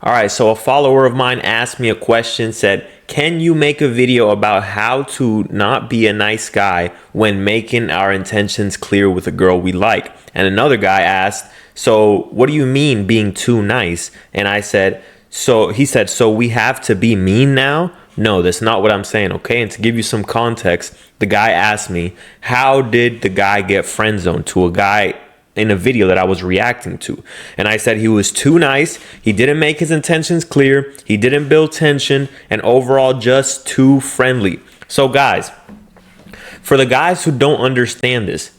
All right, so a follower of mine asked me a question, said, can you make a video about how to not be a nice guy when making our intentions clear with a girl we like? And another guy asked, so what do you mean being too nice? And I said, so we have to be mean now? No, that's not what I'm saying, okay? And to give you some context, the guy asked me, how did the guy get friend zoned to a guy in a video that I was reacting to? And I said he was too nice, he didn't make his intentions clear, he didn't build tension, and overall just too friendly. So guys, for the guys who don't understand this,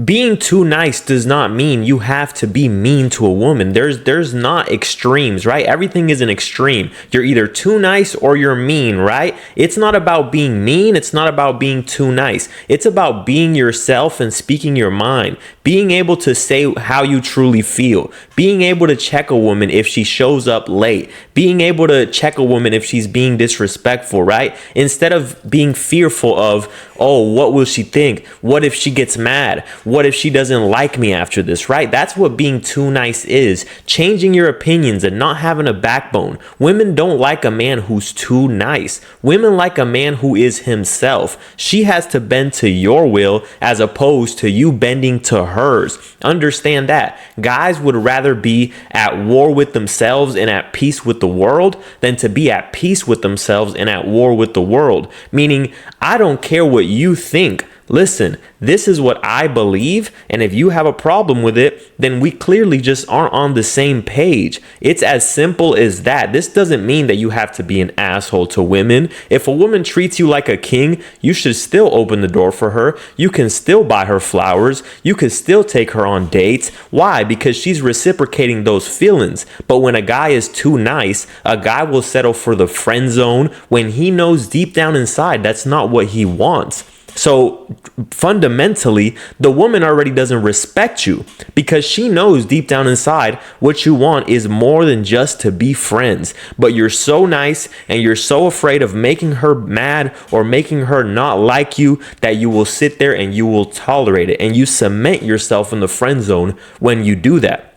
being too nice does not mean you have to be mean to a woman. There's not extremes, right? Everything is an extreme. You're either too nice or you're mean, right? It's not about being mean. It's not about being too nice. It's about being yourself and speaking your mind, being able to say how you truly feel, being able to check a woman if she shows up late, being able to check a woman if she's being disrespectful, right? Instead of being fearful of, oh, what will she think? What if she gets mad? What if she doesn't like me after this, right? That's what being too nice is. Changing your opinions and not having a backbone. Women don't like a man who's too nice. Women like a man who is himself. She has to bend to your will as opposed to you bending to hers. Understand that. Guys would rather be at war with themselves and at peace with the world than to be at peace with themselves and at war with the world. Meaning, I don't care what you think. Listen, this is what I believe, and if you have a problem with it, then we clearly just aren't on the same page. It's as simple as that. This doesn't mean that you have to be an asshole to women. If a woman treats you like a king, you should still open the door for her. You can still buy her flowers. You can still take her on dates. Why? Because she's reciprocating those feelings. But when a guy is too nice, a guy will settle for the friend zone when he knows deep down inside that's not what he wants. So fundamentally, the woman already doesn't respect you because she knows deep down inside what you want is more than just to be friends. But you're so nice and you're so afraid of making her mad or making her not like you that you will sit there and you will tolerate it. And you cement yourself in the friend zone when you do that.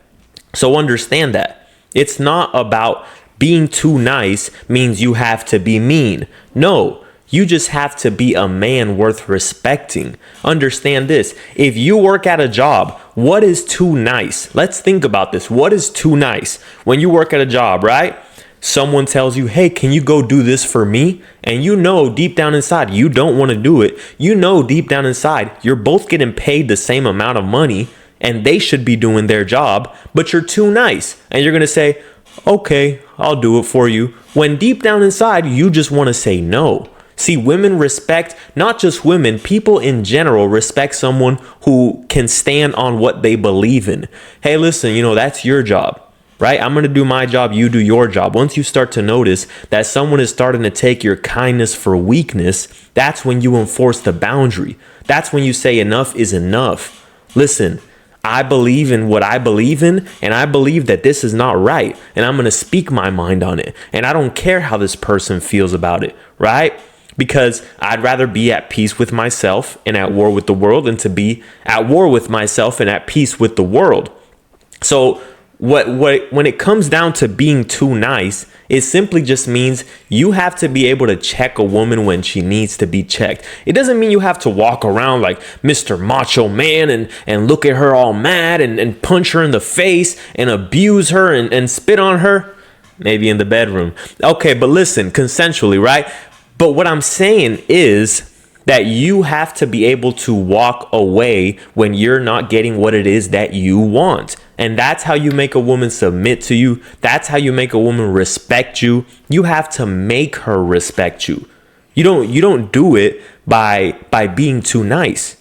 So understand that. It's not about being too nice means you have to be mean. No. You just have to be a man worth respecting. Understand this. If you work at a job, what is too nice? Let's think about this. What is too nice? When you work at a job, right? Someone tells you, hey, can you go do this for me? And you know deep down inside, you don't want to do it. You know deep down inside, you're both getting paid the same amount of money and they should be doing their job, but you're too nice. And you're going to say, okay, I'll do it for you. When deep down inside, you just want to say no. See, women respect, not just women, people in general respect someone who can stand on what they believe in. Hey, listen, that's your job, right? I'm going to do my job. You do your job. Once you start to notice that someone is starting to take your kindness for weakness, that's when you enforce the boundary. That's when you say enough is enough. Listen, I believe in what I believe in, and I believe that this is not right, and I'm going to speak my mind on it. And I don't care how this person feels about it, right? Because I'd rather be at peace with myself and at war with the world than to be at war with myself and at peace with the world. So when it comes down to being too nice, it simply just means you have to be able to check a woman when she needs to be checked. It doesn't mean you have to walk around like Mr. Macho Man and look at her all mad and punch her in the face and abuse her and spit on her. Maybe in the bedroom. Okay, but listen, consensually, right? But what I'm saying is that you have to be able to walk away when you're not getting what it is that you want. And that's how you make a woman submit to you. That's how you make a woman respect you. You have to make her respect you. You don't do it by being too nice.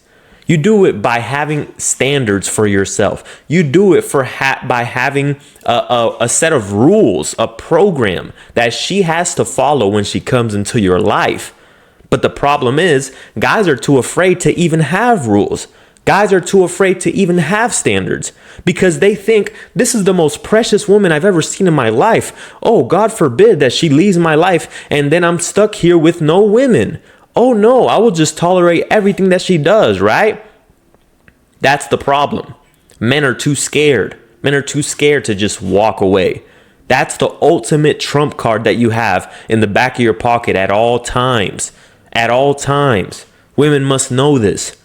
You do it by having standards for yourself. You do it by having a set of rules, a program that she has to follow when she comes into your life. But the problem is, guys are too afraid to even have rules. Guys are too afraid to even have standards because they think this is the most precious woman I've ever seen in my life. Oh, God forbid that she leaves my life and then I'm stuck here with no women. Oh no, I will just tolerate everything that she does, right? That's the problem. Men are too scared. Men are too scared to just walk away. That's the ultimate trump card that you have in the back of your pocket at all times. At all times. Women must know this.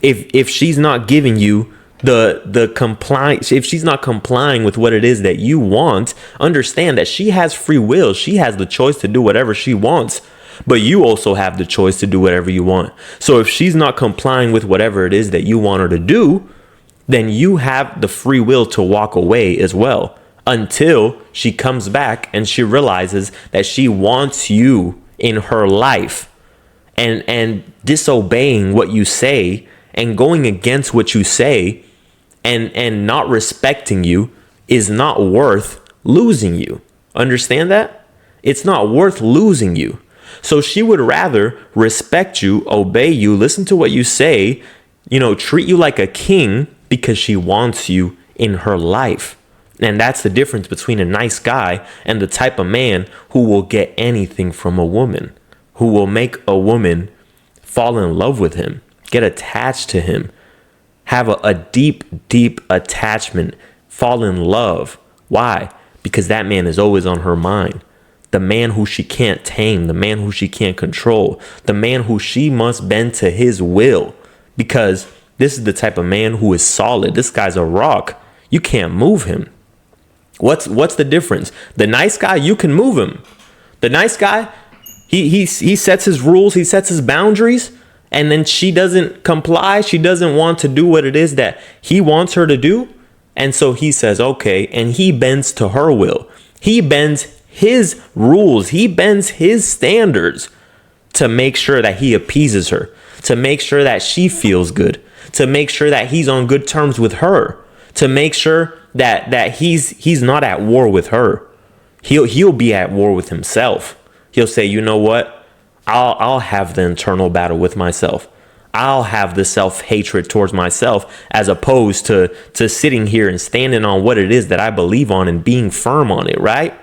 If she's not giving you the compliance, if she's not complying with what it is that you want, understand that she has free will. She has the choice to do whatever she wants, but you also have the choice to do whatever you want. So if she's not complying with whatever it is that you want her to do, then you have the free will to walk away as well, until she comes back and she realizes that she wants you in her life. And disobeying what you say and going against what you say and not respecting you is not worth losing you. Understand that? It's not worth losing you. So she would rather respect you, obey you, listen to what you say, treat you like a king because she wants you in her life. And that's the difference between a nice guy and the type of man who will get anything from a woman, who will make a woman fall in love with him, get attached to him, have a deep, deep attachment, fall in love. Why? Because that man is always on her mind. The man who she can't tame, the man who she can't control, the man who she must bend to his will. Because this is the type of man who is solid. This guy's a rock. You can't move him. What's the difference? The nice guy, you can move him. The nice guy, he sets his rules, he sets his boundaries, and then she doesn't comply. She doesn't want to do what it is that he wants her to do. And so he says, okay, and he bends to her will. He bends his rules. He bends his standards to make sure that he appeases her, to make sure that she feels good, to make sure that he's on good terms with her, to make sure that he's not at war with her. He'll be at war with himself. He'll say, you know what? I'll have the internal battle with myself. I'll have the self-hatred towards myself, as opposed to sitting here and standing on what it is that I believe on and being firm on it, right?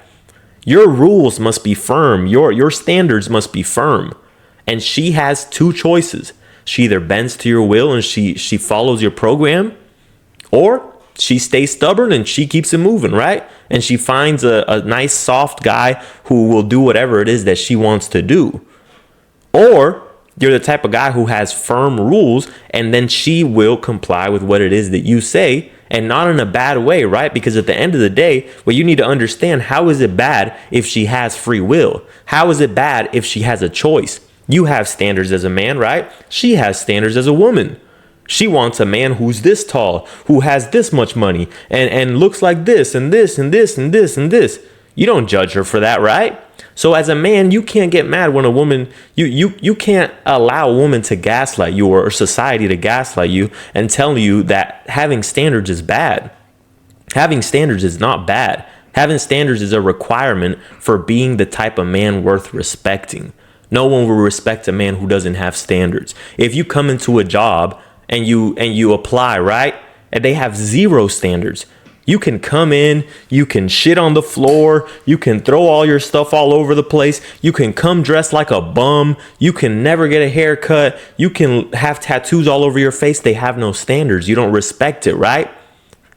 Your rules must be firm. Your standards must be firm. And she has two choices. She either bends to your will and she follows your program, or she stays stubborn and she keeps it moving, right? And she finds a nice, soft guy who will do whatever it is that she wants to do. Or you're the type of guy who has firm rules, and then she will comply with what it is that you say, and not in a bad way, right? Because at the end of the day, what you need to understand, how is it bad if she has free will? How is it bad if she has a choice? You have standards as a man, right? She has standards as a woman. She wants a man who's this tall, who has this much money, and looks like this and this and this and this and this. You don't judge her for that, right? So as a man, you can't get mad when a woman, you can't allow a woman to gaslight you, or society to gaslight you and tell you that having standards is bad. Having standards is not bad. Having standards is a requirement for being the type of man worth respecting. No one will respect a man who doesn't have standards. If you come into a job and you apply, right, and they have zero standards, you can come in, you can shit on the floor, you can throw all your stuff all over the place, you can come dressed like a bum, you can never get a haircut, you can have tattoos all over your face. They have no standards. You don't respect it, right?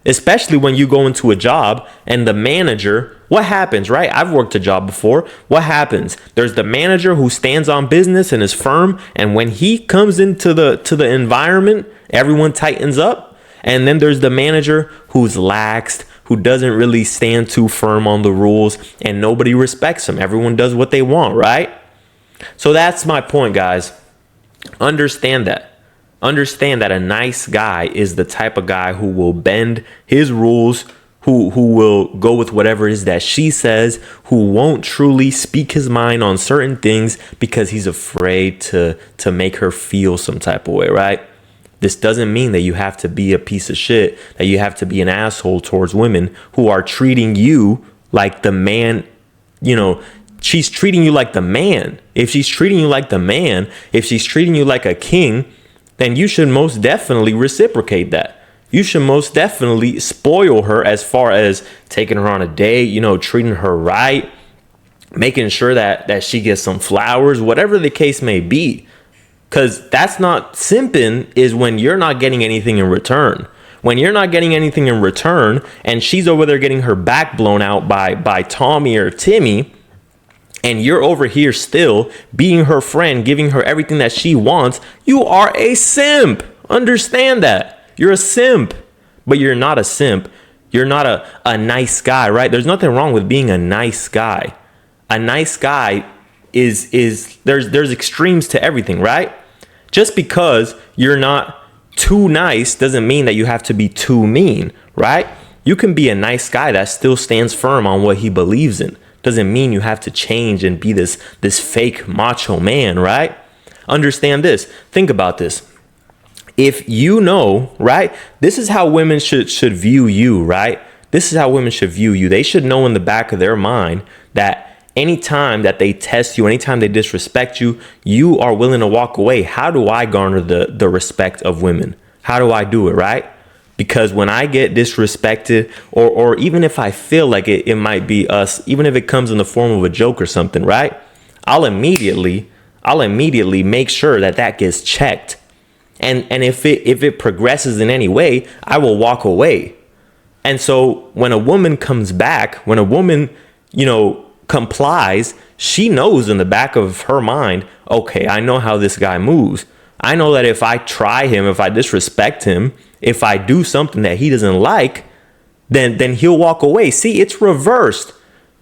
Especially when you go into a job and the manager, what happens, right? I've worked a job before. What happens? There's the manager who stands on business and is firm, and when he comes into the environment, everyone tightens up. And then there's the manager who's laxed, who doesn't really stand too firm on the rules, and nobody respects him. Everyone does what they want, right? So that's my point, guys. Understand that. Understand that a nice guy is the type of guy who will bend his rules, who will go with whatever it is that she says, who won't truly speak his mind on certain things because he's afraid to make her feel some type of way, right? This doesn't mean that you have to be a piece of shit, that you have to be an asshole towards women who are treating you like the man. She's treating you like the man. If she's treating you like the man, if she's treating you like a king, then you should most definitely reciprocate that. You should most definitely spoil her, as far as taking her on a date, treating her right, making sure that she gets some flowers, whatever the case may be. Because that's not simping, is when you're not getting anything in return. When you're not getting anything in return and she's over there getting her back blown out by Tommy or Timmy, and you're over here still being her friend, giving her everything that she wants, you are a simp. Understand that. You're a simp, but you're not a simp. You're not a nice guy, right? There's nothing wrong with being a nice guy. A nice guy is there's extremes to everything, right? Just because you're not too nice doesn't mean that you have to be too mean, right? You can be a nice guy that still stands firm on what he believes in. Doesn't mean you have to change and be this fake macho man, right? Understand this. Think about this. If you know, right? This is how women should view you, right? This is how women should view you. They should know in the back of their mind that anytime that they test you, anytime they disrespect you, you are willing to walk away. How do I garner the respect of women? How do I do it, right? Because when I get disrespected, or even if I feel like it might be us, even if it comes in the form of a joke or something, right? I'll immediately make sure that gets checked. And if it progresses in any way, I will walk away. And so when a woman comes back, when a woman, complies, she knows in the back of her mind, okay, I know how this guy moves. I know that if I try him, if I disrespect him, if I do something that he doesn't like, then he'll walk away. See, it's reversed.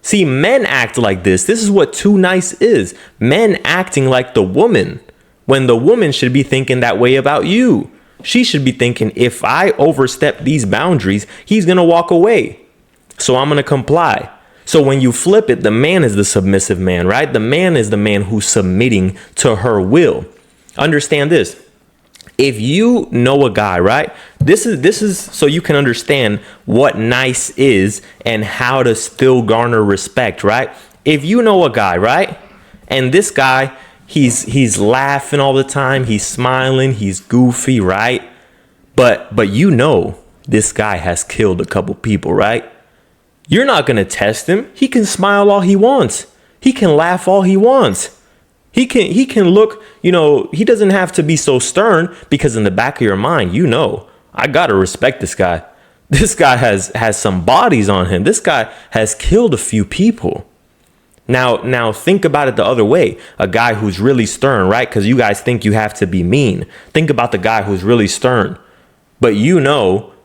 See, men act like this. This is what too nice is. Men acting like the woman, when the woman should be thinking that way about you. She should be thinking, if I overstep these boundaries, he's going to walk away. So I'm going to comply. So when you flip it, the man is the submissive man, right? The man is the man who's submitting to her will. Understand this. If you know a guy, right? This is so you can understand what nice is and how to still garner respect, right? If you know a guy, right? And this guy, he's laughing all the time, he's smiling, he's goofy, right? But this guy has killed a couple people, right? You're not going to test him. He can smile all he wants. He can laugh all he wants. He can look, he doesn't have to be so stern, because in the back of your mind, I got to respect this guy. This guy has some bodies on him. This guy has killed a few people. Now think about it the other way. A guy who's really stern, right? Because you guys think you have to be mean. Think about the guy who's really stern. But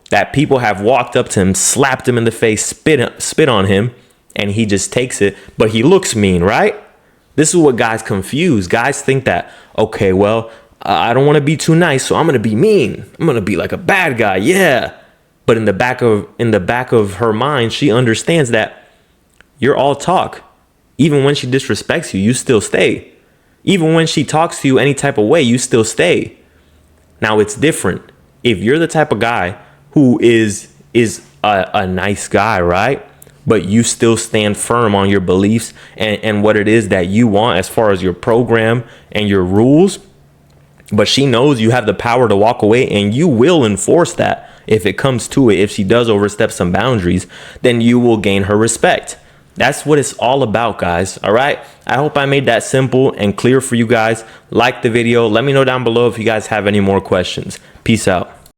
that people have walked up to him, slapped him in the face, spit on him, and he just takes it. But he looks mean, right? This is what guys confuse. Guys think that, okay, well, I don't want to be too nice, so I'm going to be mean. I'm going to be like a bad guy. Yeah. But in the back of her mind, she understands that you're all talk. Even when she disrespects you, you still stay. Even when she talks to you any type of way, you still stay. Now it's different. If you're the type of guy who is a nice guy, right? But you still stand firm on your beliefs and what it is that you want as far as your program and your rules. But she knows you have the power to walk away, and you will enforce that if it comes to it. If she does overstep some boundaries, then you will gain her respect. That's what it's all about, guys. All right. I hope I made that simple and clear for you guys. Like the video. Let me know down below if you guys have any more questions. Peace out.